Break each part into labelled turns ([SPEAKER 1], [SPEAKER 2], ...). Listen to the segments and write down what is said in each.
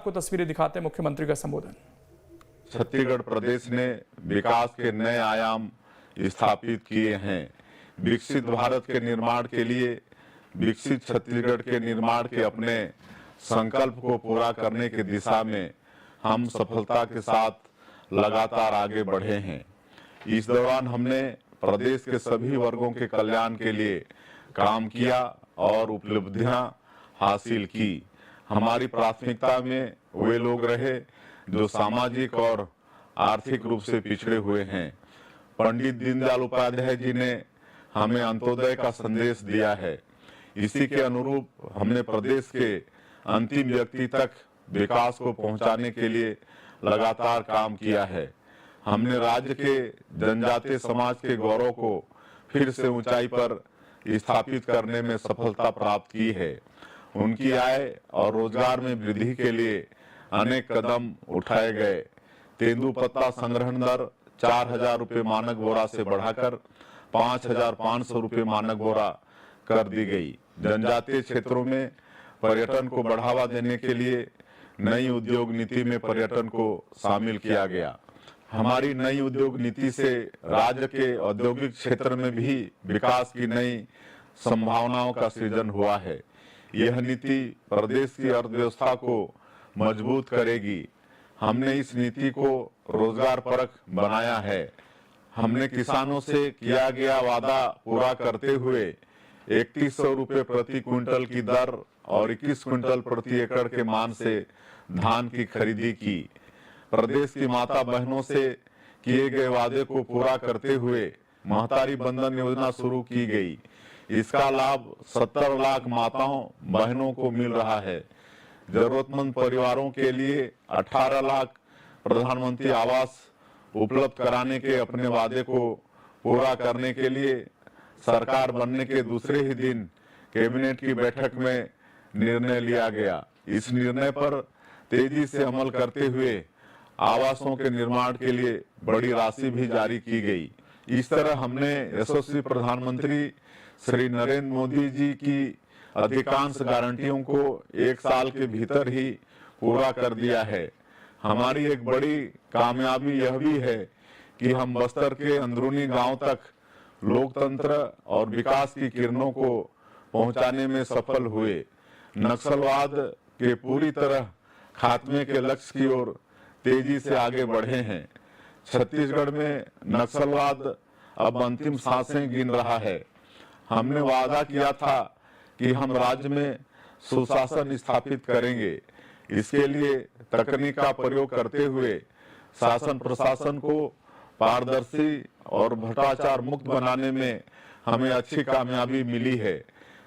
[SPEAKER 1] को तस्वीरें दिखाते मुख्यमंत्री का संबोधन।
[SPEAKER 2] छत्तीसगढ़ प्रदेश ने विकास के नए आयाम स्थापित किए हैं। विकसित भारत के निर्माण के लिए विकसित छत्तीसगढ़ के निर्माण के अपने संकल्प को पूरा करने की दिशा में हम सफलता के साथ लगातार आगे बढ़े हैं। इस दौरान हमने प्रदेश के सभी वर्गों के कल्याण के लिए काम किया और उपलब्धियां हासिल की। हमारी प्राथमिकता में वे लोग रहे जो सामाजिक और आर्थिक रूप से पिछड़े हुए हैं। पंडित दीनदयाल उपाध्याय जी ने हमें अंत्योदय का संदेश दिया है। इसी के अनुरूप हमने प्रदेश के अंतिम व्यक्ति तक विकास को पहुंचाने के लिए लगातार काम किया है। हमने राज्य के जनजातीय समाज के गौरव को फिर से ऊंचाई पर स्थापित करने में सफलता प्राप्त की है। उनकी आय और रोजगार में वृद्धि के लिए अनेक कदम उठाए गए। तेंदुपत्ता संग्रहण दर 4,000 रुपये मानक बोरा से बढ़ाकर 5,500 रुपये मानक बोरा कर दी गई। जनजातीय क्षेत्रों में पर्यटन को बढ़ावा देने के लिए नई उद्योग नीति में पर्यटन को शामिल किया गया। हमारी नई उद्योग नीति से राज्य के औद्योगिक क्षेत्र में भी विकास की नई संभावनाओं का सृजन हुआ है। यह नीति प्रदेश की अर्थव्यवस्था को मजबूत करेगी। हमने इस नीति को रोजगार परक बनाया है। हमने किसानों से किया गया वादा पूरा करते हुए 3100 रुपये प्रति क्विंटल की दर और 21 क्विंटल प्रति एकड़ के मान से धान की खरीदी की। प्रदेश की माता बहनों से किए गए वादे को पूरा करते हुए महतारी बंधन योजना शुरू की गई। इसका लाभ 70 लाख माताओं बहनों को मिल रहा है। जरूरतमंद परिवारों के लिए 18 लाख प्रधानमंत्री आवास उपलब्ध कराने के अपने वादे को पूरा करने के लिए सरकार बनने के दूसरे ही दिन कैबिनेट की बैठक में निर्णय लिया गया। इस निर्णय पर तेजी से अमल करते हुए आवासों के निर्माण के लिए बड़ी राशि भी जारी की गई। इस तरह हमने यशस्वी प्रधानमंत्री श्री नरेंद्र मोदी जी की अधिकांश गारंटियों को 1 साल के भीतर ही पूरा कर दिया है। हमारी एक बड़ी कामयाबी यह भी है कि हम बस्तर के अंदरूनी गांव तक लोकतंत्र और विकास की किरणों को पहुंचाने में सफल हुए। नक्सलवाद के पूरी तरह खात्मे के लक्ष्य की ओर तेजी से आगे बढ़े हैं। छत्तीसगढ़ में नक्सलवाद अब अंतिम सांसें गिन रहा है। हमने वादा किया था कि हम राज्य में सुशासन स्थापित करेंगे। इसके लिए तकनीक का प्रयोग करते हुए शासन प्रशासन को पारदर्शी और भ्रष्टाचार मुक्त बनाने में हमें अच्छी कामयाबी मिली है।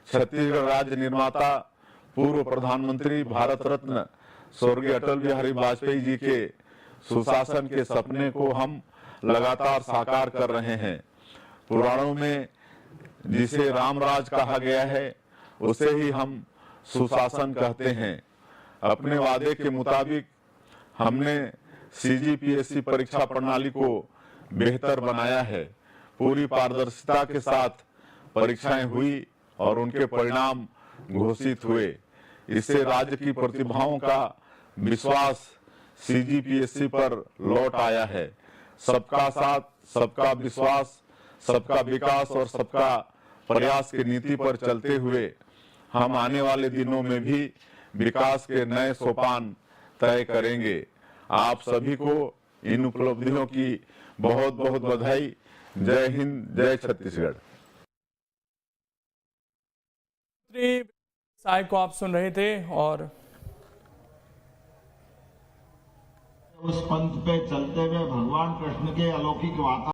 [SPEAKER 2] छत्तीसगढ़ राज्य निर्माता पूर्व प्रधानमंत्री भारत रत्न स्वर्गीय अटल बिहारी वाजपेयी जी के सुशासन के सपने को हम लगातार साकार कर रहे हैं। पुराणों में जिसे रामराज कहा गया है उसे ही हम सुशासन कहते हैं। अपने वादे के मुताबिक हमने सीजीपीएससी परीक्षा प्रणाली को बेहतर बनाया है। पूरी पारदर्शिता के साथ परीक्षाएं हुई और उनके परिणाम घोषित हुए। इससे राज्य की प्रतिभाओं का विश्वास सीजीपीएससी पर लौट आया है। सबका साथ, सबका विश्वास, सबका विकास और सबका प्रयास की नीति पर चलते हुए हम आने वाले दिनों में भी विकास के नए सोपान तय करेंगे। आप सभी को इन उपलब्धियों की बहुत बहुत बधाई। जय हिंद, जय छत्तीसगढ़।
[SPEAKER 1] साय को आप सुन रहे थे और
[SPEAKER 3] उस पंथ पे चलते हुए भगवान कृष्ण के अलौकिक वार्ता